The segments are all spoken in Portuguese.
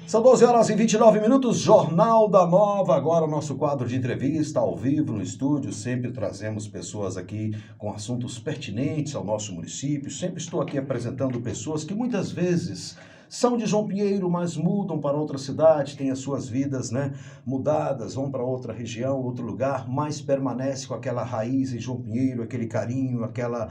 São 12 horas e 29 minutos, Jornal da Nova, agora o nosso quadro de entrevista ao vivo no estúdio. Sempre trazemos pessoas aqui com assuntos pertinentes ao nosso município. Sempre estou aqui apresentando pessoas que muitas vezes são de João Pinheiro, mas mudam para outra cidade, têm as suas vidas, mudadas, vão para outra região, outro lugar, mas permanece com aquela raiz em João Pinheiro, aquele carinho, aquela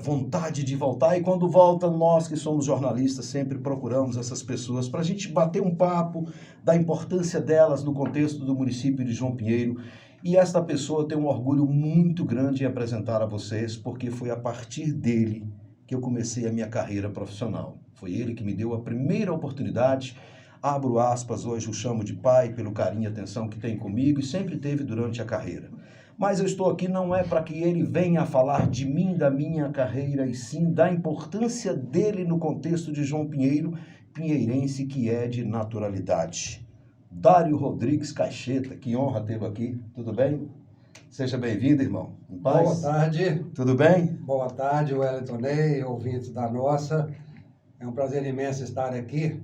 vontade de voltar. E quando voltam, nós que somos jornalistas sempre procuramos essas pessoas para a gente bater um papo da importância delas no contexto do município de João Pinheiro. E esta pessoa tem um orgulho muito grande em apresentar a vocês, porque foi a partir dele que eu comecei a minha carreira profissional. Foi ele que me deu a primeira oportunidade. Abro aspas, hoje o chamo de pai pelo carinho e atenção que tem comigo e sempre teve durante a carreira. Mas eu estou aqui não é para que ele venha falar de mim, da minha carreira, e sim da importância dele no contexto de João Pinheiro, pinheirense que é de naturalidade. Dário Rodrigues Caixeta, que honra tê-lo aqui, tudo bem? Seja bem-vindo, irmão. Em paz? Boa tarde. Tudo bem? Boa tarde, Wellington Ney, ouvintes da nossa. É um prazer imenso estar aqui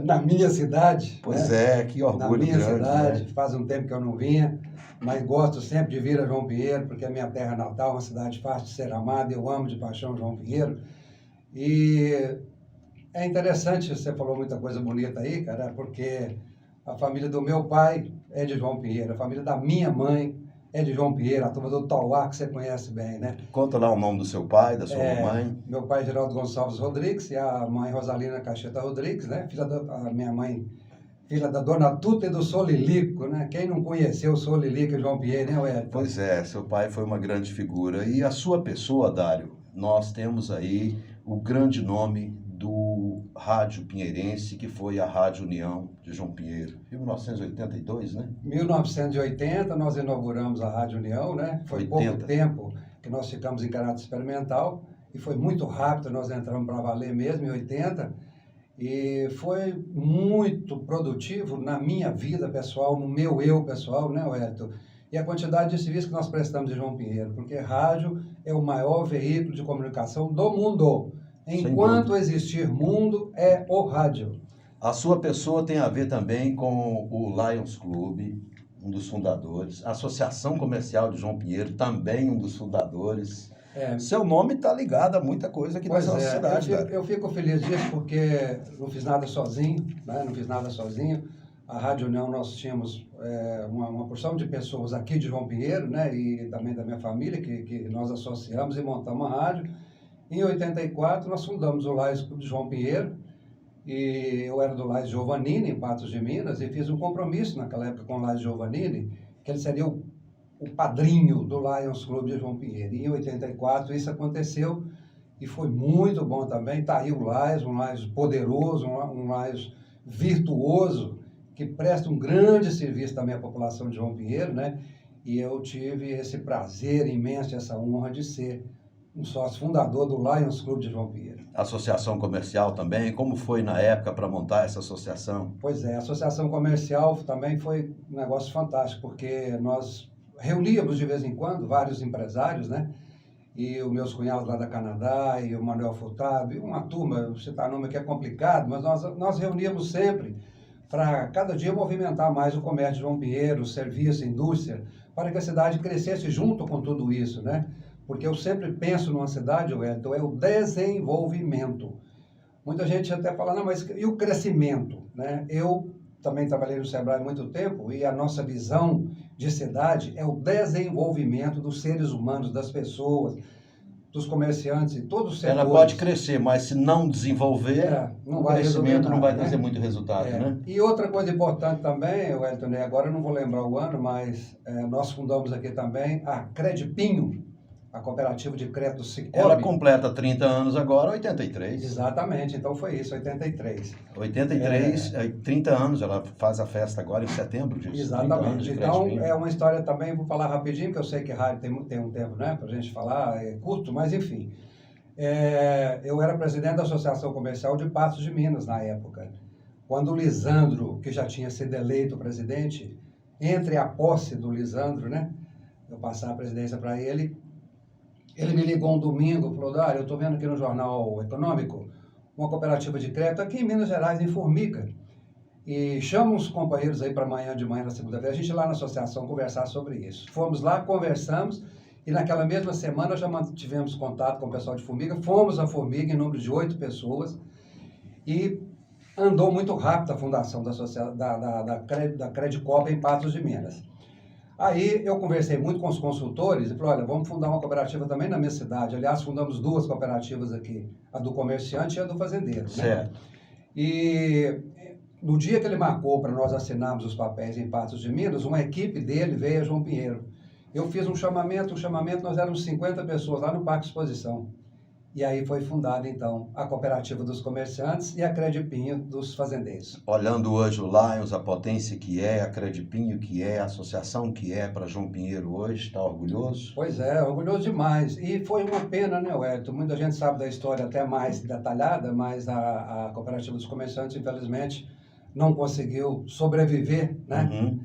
na minha cidade. Pois que orgulho grande. Na minha cidade, faz um tempo que eu não vinha, mas gosto sempre de vir a João Pinheiro, porque é minha terra natal, uma cidade fácil de ser amada, eu amo de paixão João Pinheiro. E é interessante, você falou muita coisa bonita aí, cara, porque a família do meu pai é de João Pinheiro, a família da minha mãe é de João Pinheiro, a turma do Tauá, que você conhece bem, né? Conta lá o nome do seu pai, da sua mãe. Meu pai Geraldo Gonçalves Rodrigues e a mãe Rosalina Caixeta Rodrigues, né? A minha mãe, filha da Dona Tuta e do Solilico, né? Quem não conheceu o Solilico e João Pinheiro, né, Wellington? Pois é, seu pai foi uma grande figura. E a sua pessoa, Dário, nós temos aí o grande nome do rádio pinheirense, que foi a Rádio União de João Pinheiro. Em 1982, né? 1980, nós inauguramos a Rádio União, né? Foi 80. Pouco tempo que nós ficamos em caráter experimental e foi muito rápido, nós entramos para valer mesmo em 80 e foi muito produtivo na minha vida pessoal, no meu eu pessoal, né, Wellington? E a quantidade de serviço que nós prestamos em João Pinheiro, porque rádio é o maior veículo de comunicação do mundo. Enquanto existir mundo, é o rádio. A sua pessoa tem a ver também com o Lions Club, um dos fundadores. A Associação Comercial de João Pinheiro, também um dos fundadores. Seu nome está ligado a muita coisa aqui nessa cidade. Eu fico feliz disso porque não fiz nada sozinho, né? Não fiz nada sozinho. A Rádio União, nós tínhamos uma porção de pessoas aqui de João Pinheiro, né? E também da minha família, que nós associamos e montamos a rádio. Em 84, nós fundamos o Lions Clube de João Pinheiro, e eu era do Lions Giovannini, em Patos de Minas, e fiz um compromisso naquela época com o Lions Giovannini, que ele seria o padrinho do Lions Clube de João Pinheiro. E em 84 isso aconteceu, e foi muito bom também. Está aí o Lions, um Lions poderoso, um Lions virtuoso, que presta um grande serviço também à população de João Pinheiro, né? E eu tive esse prazer imenso, essa honra de ser um sócio fundador do Lions Clube de João Pinheiro. Associação comercial também, como foi na época para montar essa associação? Pois é, a associação comercial também foi um negócio fantástico, porque nós reuníamos de vez em quando vários empresários, né? E os meus cunhados lá da Canadá, e o Manuel Furtado, e uma turma, citar nome aqui é complicado, mas nós reuníamos sempre para cada dia movimentar mais o comércio de João Pinheiro, o serviço, a indústria, para que a cidade crescesse junto com tudo isso, né? Porque eu sempre penso numa cidade, Wellington, é o desenvolvimento. Muita gente até fala, não, mas e o crescimento, né? Eu também trabalhei no Sebrae há muito tempo e a nossa visão de cidade é o desenvolvimento dos seres humanos, das pessoas, dos comerciantes e todos os setores. Ela pode crescer, mas se não desenvolver, não o vai crescimento não vai nada, trazer né? muito resultado, né? E outra coisa importante também, Wellington, agora eu não vou lembrar o ano, mas nós fundamos aqui também a Credipinho, a cooperativa de crédito Cicobi. Ela completa 30 anos agora, 83. Exatamente, então foi isso, 83. 83, 30 anos, ela faz a festa agora em setembro disso. Exatamente, então é uma história também, vou falar rapidinho, que eu sei que rádio tem um tempo, né, pra gente falar, é curto, mas enfim. Eu era presidente da Associação Comercial de Patos de Minas na época, quando o Lisandro, que já tinha sido eleito presidente, entre a posse do Lisandro, né, eu passar a presidência para ele me ligou um domingo, falou, Dário, eu estou vendo aqui no Jornal Econômico uma cooperativa de crédito aqui em Minas Gerais, em Formiga. E chama os companheiros aí para amanhã de manhã, na segunda-feira, a gente ir lá na associação conversar sobre isso. Fomos lá, conversamos, e naquela mesma semana já mantivemos contato com o pessoal de Formiga, fomos a Formiga em número de 8 pessoas, e andou muito rápido a fundação da Credicoop em Patos de Minas. Aí eu conversei muito com os consultores e falei, olha, vamos fundar uma cooperativa também na minha cidade. Aliás, fundamos 2 cooperativas aqui, a do comerciante e a do fazendeiro. Certo. Né? E no dia que ele marcou para nós assinarmos os papéis em Patos de Minas, uma equipe dele veio a João Pinheiro. Eu fiz um chamamento, nós éramos 50 pessoas lá no Parque Exposição. E aí foi fundada, então, a Cooperativa dos Comerciantes e a Credipinho dos Fazendeiros. Olhando hoje o Lions, a potência que é, a Credipinho que é, a associação que é para João Pinheiro hoje, está orgulhoso? Pois é, orgulhoso demais. E foi uma pena, né, Wellington? Muita gente sabe da história até mais detalhada, mas a Cooperativa dos Comerciantes, infelizmente, não conseguiu sobreviver, né? Uhum.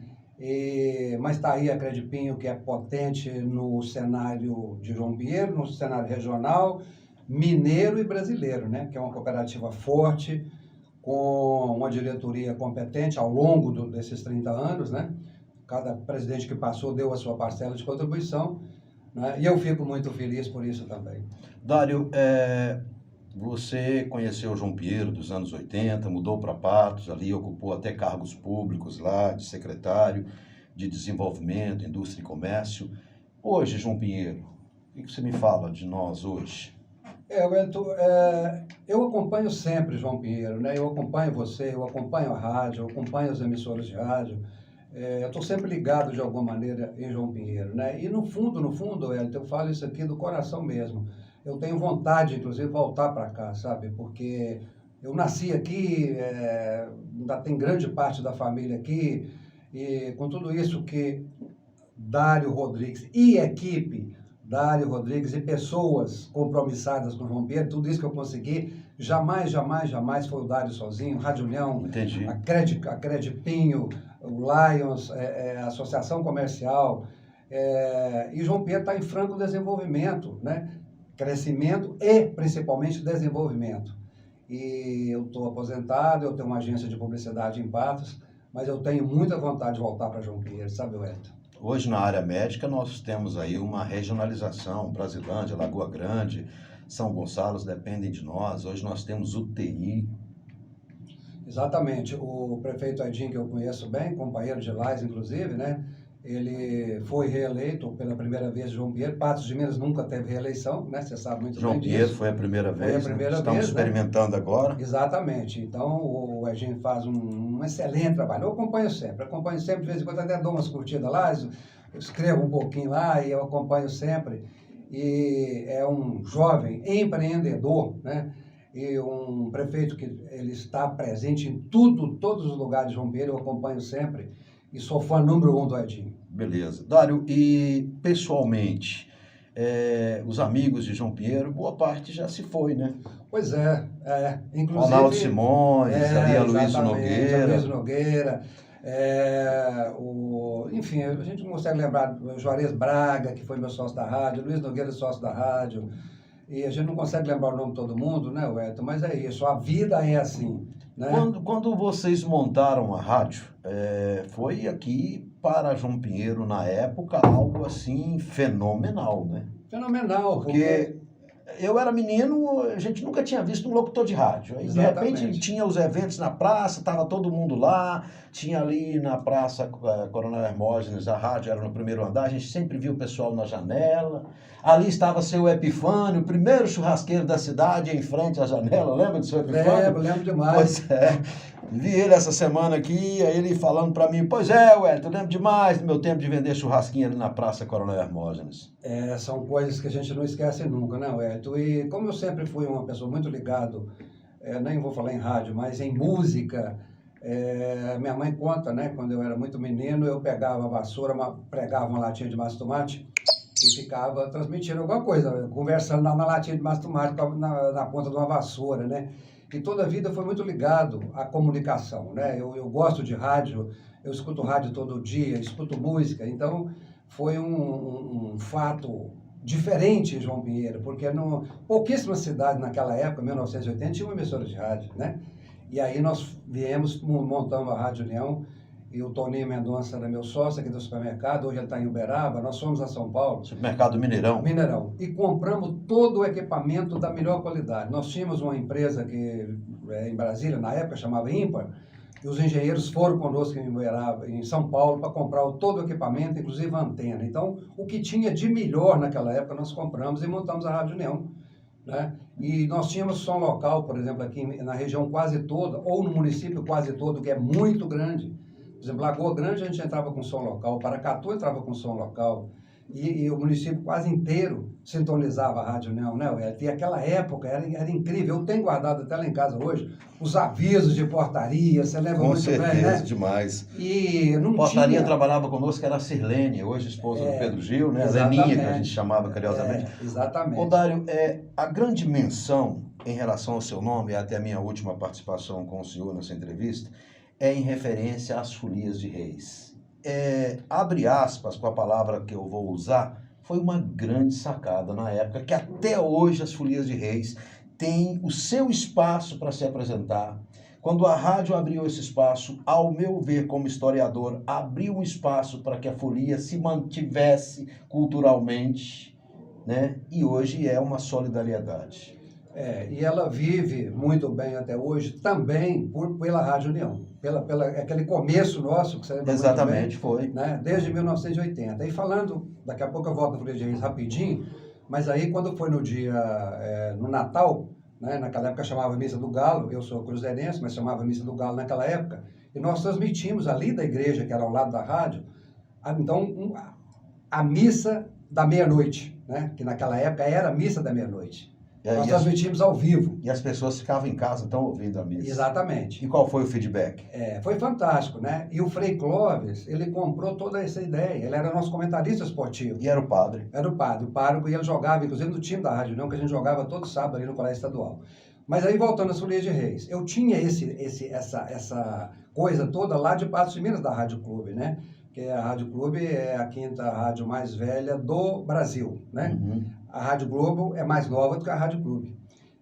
Mas está aí a Credipinho, que é potente no cenário de João Pinheiro, no cenário regional, mineiro e brasileiro, né? Que é uma cooperativa forte, com uma diretoria competente ao longo desses 30 anos, né? Cada presidente que passou deu a sua parcela de contribuição, né? E eu fico muito feliz por isso também. Dário, você conheceu João Pinheiro dos anos 80, mudou para Patos, ali ocupou até cargos públicos lá, de secretário de Desenvolvimento, Indústria e Comércio. Hoje, João Pinheiro, o que você me fala de nós hoje? Eu acompanho sempre João Pinheiro, né? Eu acompanho você, eu acompanho a rádio, eu acompanho as emissoras de rádio. Eu estou sempre ligado de alguma maneira em João Pinheiro, né? E no fundo, Wellington, eu falo isso aqui do coração mesmo. Eu tenho vontade, inclusive, de voltar para cá, sabe? Porque eu nasci aqui, ainda tem grande parte da família aqui, e com tudo isso que Dário Rodrigues e equipe, Dário Rodrigues e pessoas compromissadas com João Pinheiro, tudo isso que eu consegui, jamais foi o Dário sozinho, Rádio União, Entendi. a Credipinho, o Lions, a Associação Comercial, e João Pinheiro está em franco desenvolvimento, né? Crescimento e, principalmente, desenvolvimento. E eu estou aposentado, eu tenho uma agência de publicidade em Patos, mas eu tenho muita vontade de voltar para João Pinheiro, sabe, Wellington? Hoje, na área médica, nós temos aí uma regionalização, Brasilândia, Lagoa Grande, São Gonçalo dependem de nós. Hoje nós temos UTI. Exatamente. O prefeito Edinho, que eu conheço bem, companheiro de Lais, inclusive, né? Ele foi reeleito pela primeira vez em João Pinheiro. Patos de Minas nunca teve reeleição, né? Você sabe muito João bem disso. Pinheiro foi a primeira vez. Foi a primeira Estamos vez, experimentando, né? Agora. Exatamente. Então, o Edinho faz um excelente trabalho. Eu acompanho sempre, de vez em quando até dou umas curtidas lá, eu escrevo um pouquinho lá e eu acompanho sempre. E é um jovem empreendedor, né? E um prefeito que ele está presente em todos os lugares de João Pinheiro, eu acompanho sempre. E sou fã número 1 do Edinho. Beleza. Dário, e pessoalmente, os amigos de João Pinheiro, boa parte já se foi, né? Pois é. Inclusive... Ronaldo Simões, ali a Luiz Nogueira. Luiz Nogueira. Enfim, a gente não consegue lembrar o Juarez Braga, que foi meu sócio da rádio, Luiz Nogueira, sócio da rádio. E a gente não consegue lembrar o nome de todo mundo, né, Wellington? Mas é isso, a vida é assim. Né? Quando vocês montaram a rádio, foi aqui para João Pinheiro, na época, algo assim fenomenal, né? Fenomenal, porque eu era menino, a gente nunca tinha visto um locutor de rádio. Aí, de repente, tinha os eventos na praça, estava todo mundo lá, tinha ali na praça Coronel Hermógenes, a rádio era no primeiro andar, a gente sempre via o pessoal na janela. Ali estava seu Epifânio, o primeiro churrasqueiro da cidade, em frente à janela. Lembra do seu Epifânio? Lembro demais. Pois é. Vi ele essa semana aqui, aí ele falando para mim, pois é, Wellington, eu lembro demais do meu tempo de vender churrasquinho ali na Praça Coronel Hermógenes. São coisas que a gente não esquece nunca, né, Wellington? E como eu sempre fui uma pessoa muito ligado, nem vou falar em rádio, mas em música, minha mãe conta, né, quando eu era muito menino, eu pegava a vassoura, pregava uma latinha de massa de tomate e ficava transmitindo alguma coisa, conversando na latinha de massa de tomate na ponta de uma vassoura, né? E toda a vida foi muito ligado à comunicação, né? Eu gosto de rádio, eu escuto rádio todo dia, escuto música, então foi um fato diferente em João Pinheiro, porque pouquíssimas cidades naquela época, 1980, tinha uma emissora de rádio, né? E aí nós viemos, montamos a Rádio União, e o Toninho Mendonça era meu sócio aqui do supermercado, hoje ele está em Uberaba, nós fomos a São Paulo. Supermercado Mineirão. Mineirão. E compramos todo o equipamento da melhor qualidade. Nós tínhamos uma empresa que, em Brasília, na época, chamava Ímpar, e os engenheiros foram conosco em Uberaba, em São Paulo, para comprar todo o equipamento, inclusive a antena. Então, o que tinha de melhor naquela época, nós compramos e montamos a Rádio União, né? E nós tínhamos som local, por exemplo, aqui na região quase toda, ou no município quase todo, que é muito grande. Por exemplo, Lagoa Grande a gente entrava com som local, Paracatu entrava com som local, e o município quase inteiro sintonizava a Rádio União, né? E aquela época era incrível. Eu tenho guardado até lá em casa hoje os avisos de portaria, você lembra muito bem, né? Com certeza, demais. E não Portaria tinha... trabalhava conosco, que era a Sirlene, hoje esposa do Pedro Gil, né? A Exatamente. Leninha, que a gente chamava carinhosamente. Exatamente. Ô, Dário, a grande menção em relação ao seu nome, até a minha última participação com o senhor nessa entrevista, é em referência às Folias de Reis. Abre aspas com a palavra que eu vou usar, foi uma grande sacada na época, que até hoje as Folias de Reis têm o seu espaço para se apresentar. Quando a rádio abriu esse espaço, ao meu ver, como historiador, abriu um espaço para que a folia se mantivesse culturalmente, né? E hoje é uma solidariedade. E ela vive muito bem até hoje também pela Rádio União, aquele começo nosso, que você lembra. Exatamente, muito bem, foi. né? Desde 1980. E falando, daqui a pouco eu volto no Folia de Reis rapidinho, mas aí quando foi no dia, no Natal, né? Naquela época chamava Missa do Galo, eu sou cruzeirense, mas chamava Missa do Galo naquela época, e nós transmitimos ali da igreja, que era ao lado da rádio, então a missa da meia-noite, né? Que naquela época era a missa da meia-noite. Nós transmitimos ao vivo. E as pessoas ficavam em casa, então, ouvindo a missa. Exatamente. E qual foi o feedback? Foi fantástico, né? E o Frei Clóvis, ele comprou toda essa ideia. Ele era nosso comentarista esportivo. E era o padre? Era o padre. O pároco, e ele jogava, inclusive, no time da Rádio União, que a gente jogava todo sábado ali no Colégio Estadual. Mas aí, voltando às Folias de Reis, eu tinha essa coisa toda lá de Patos de Minas, da Rádio Clube, né? Que a Rádio Clube é a quinta rádio mais velha do Brasil, né? Uhum. A Rádio Globo é mais nova do que a Rádio Clube.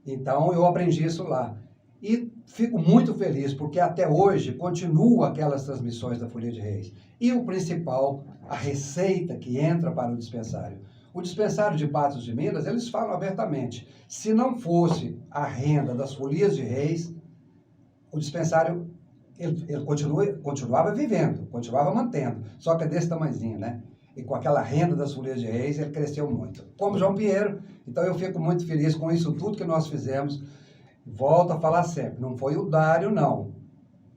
Então, eu aprendi isso lá. E fico muito feliz, porque até hoje continua aquelas transmissões da Folia de Reis. E o principal, a receita que entra para o dispensário. O dispensário de Patos de Minas, eles falam abertamente, se não fosse a renda das Folias de Reis, o dispensário ele continuava vivendo, continuava mantendo, só que é desse tamanhozinho, né? E com aquela renda das Folias de Reis, ele cresceu muito. Como João Pinheiro, então eu fico muito feliz com isso tudo que nós fizemos. Volto a falar sempre, não foi o Dário, não.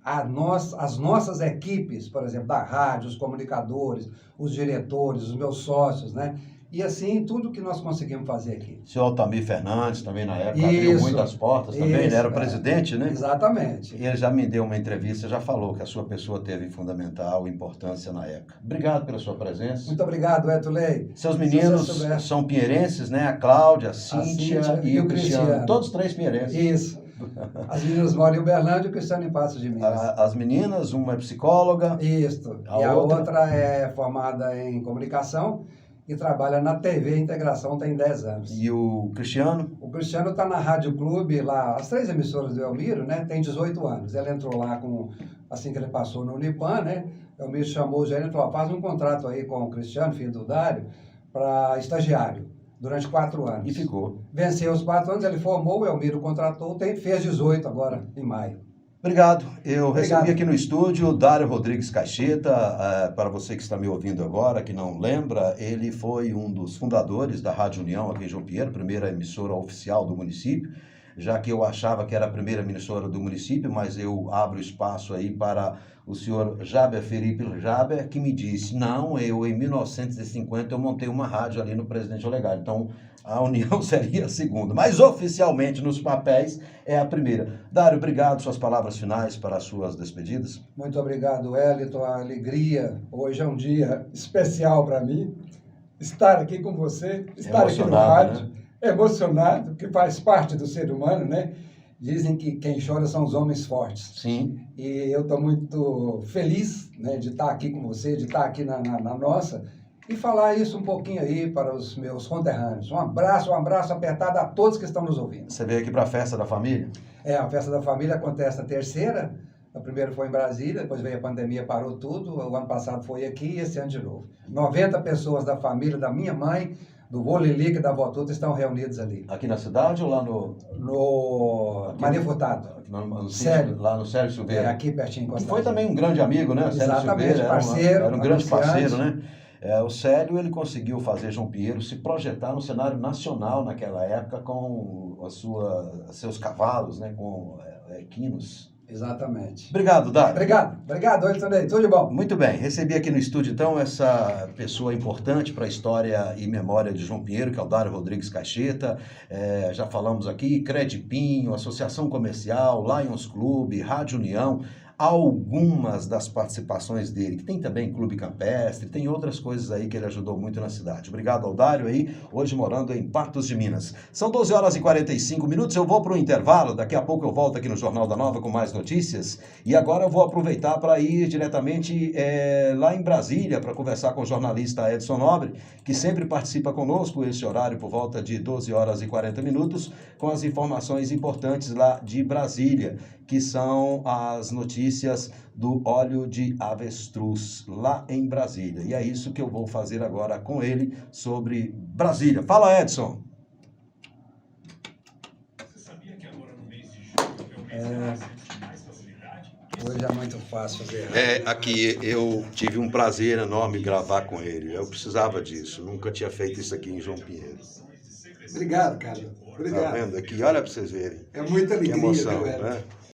As nossas equipes, por exemplo, da rádio, os comunicadores, os diretores, os meus sócios, né? E assim, tudo que nós conseguimos fazer aqui. O senhor Altamir Fernandes também na época abriu muitas portas também, ele era o presidente, né? Exatamente. E ele já me deu uma entrevista, já falou que a sua pessoa teve fundamental importância na época. Obrigado pela sua presença. Muito obrigado, Etulei. Seus meninos são pinheirenses, né? A Cláudia, a Cíntia e o Cristiano. Todos três pinheirenses. Isso. As meninas moram em Uberlândia e o Cristiano em Patos de Minas. As meninas, uma é psicóloga. Isso. E a outra é formada em comunicação e trabalha na TV Integração, tem 10 anos. E o Cristiano? O Cristiano está na Rádio Clube, lá, as 3 emissoras do Elmiro, né? Tem 18 anos. Ele entrou lá assim que ele passou no Unipan, né? O Elmiro chamou o gerente e falou, faz um contrato aí com o Cristiano, filho do Dário, para estagiário, durante 4 anos. E ficou. Venceu os 4 anos, ele formou, o Elmiro contratou, fez 18 agora, em maio. Obrigado. Eu recebi aqui no estúdio o Dário Rodrigues Caixeta. Para você que está me ouvindo agora, que não lembra, ele foi um dos fundadores da Rádio União aqui em João Pinheiro, primeira emissora oficial do município, já que eu achava que era a primeira emissora do município, mas eu abro espaço aí para o senhor Jaber Felipe Jaber, que me disse, não, em 1950 eu montei uma rádio ali no Presidente Olegário, então a União seria a segunda, mas oficialmente nos papéis é a primeira. Dário, obrigado, suas palavras finais para as suas despedidas. Muito obrigado, Elito, a alegria, hoje é um dia especial para mim, estar aqui com você, estar aqui no rádio, né? Emocionado, que faz parte do ser humano, né? Dizem que quem chora são os homens fortes. Sim. E eu estou muito feliz, né, de estar aqui com você, de estar aqui na nossa. e falar isso um pouquinho aí para os meus conterrâneos. Um abraço apertado a todos que estão nos ouvindo. Você veio aqui para a festa da família? A festa da família acontece na terceira. A primeira foi em Brasília, depois veio a pandemia, parou tudo. O ano passado foi aqui e esse ano de novo. 90 pessoas da família, da minha mãe, do vô Lilique e da vó Tuta estão reunidos ali. Aqui na cidade ou lá no... No Maria Furtado. Célio. Lá no Célio Silveira. Aqui pertinho. Que foi também um grande amigo, né? Exatamente, Célio Silveira, parceiro. Era um grande parceiro, né? O Célio, ele conseguiu fazer João Pinheiro se projetar no cenário nacional naquela época com seus cavalos, né? Com equinos. Exatamente. Obrigado, Dário. Obrigado, oi também, tudo de bom. Muito bem, recebi aqui no estúdio então essa pessoa importante para a história e memória de João Pinheiro, que é o Dário Rodrigues Caixeta. Já falamos aqui, Credipinho, Associação Comercial, Lions Clube, Rádio União, algumas das participações dele, que tem também Clube Campestre, tem outras coisas aí que ele ajudou muito na cidade. Obrigado ao Dário aí, hoje morando em Patos de Minas. São 12 horas e 45 minutos, eu vou para o intervalo, daqui a pouco eu volto aqui no Jornal da Nova com mais notícias, e agora eu vou aproveitar para ir diretamente lá em Brasília, para conversar com o jornalista Edson Nobre, que sempre participa conosco, esse horário por volta de 12 horas e 40 minutos, com as informações importantes lá de Brasília, que são as notícias do óleo de avestruz lá em Brasília. E é isso que eu vou fazer agora com ele sobre Brasília. Fala, Edson. Você sabia que agora no mês de julho é o mês que você tem mais facilidade? Hoje é muito fácil fazer. Aqui eu tive um prazer enorme gravar com ele. Eu precisava disso. Nunca tinha feito isso aqui em João Pinheiro. Obrigado, cara. Obrigado. Tá vendo aqui? Olha para vocês verem. É muita alegria, que emoção, viu, Hélio? né?